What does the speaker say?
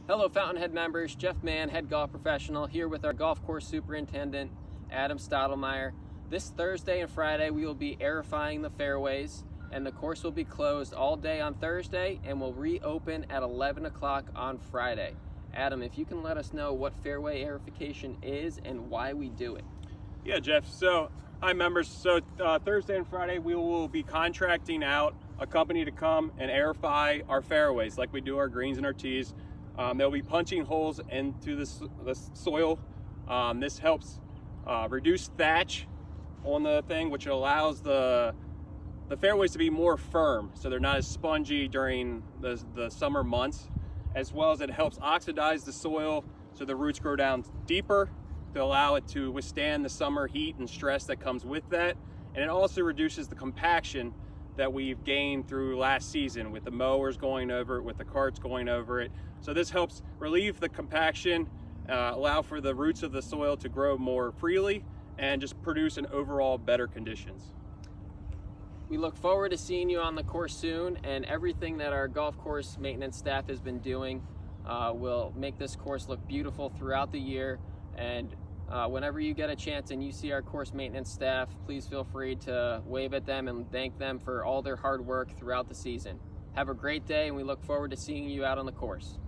Hello Fountainhead members, Jeff Mann, head golf professional, here with our golf course superintendent, Adam Stottlemyre. This Thursday and Friday we will be aerifying the fairways, and the course will be closed all day on Thursday and will reopen at 11 o'clock on Friday. Adam, if you can let us know what fairway aerification is and why we do it. Yeah, Jeff. So, hi members. So Thursday and Friday we will be contracting out a company to come and aerify our fairways like we do our greens and our tees. They'll be punching holes into the soil. This helps reduce thatch on the thing, which allows the fairways to be more firm, so they're not as spongy during the summer months, as well as it helps oxidize the soil so the roots grow down deeper to allow it to withstand the summer heat and stress that comes with that. And it also reduces the compaction that we've gained through last season with the mowers going over it, with the carts going over it. So this helps relieve the compaction, allow for the roots of the soil to grow more freely, and just produce an overall better conditions. We look forward to seeing you on the course soon, and everything that our golf course maintenance staff has been doing will make this course look beautiful throughout the year. And whenever you get a chance and you see our course maintenance staff, please feel free to wave at them and thank them for all their hard work throughout the season. Have a great day, and we look forward to seeing you out on the course.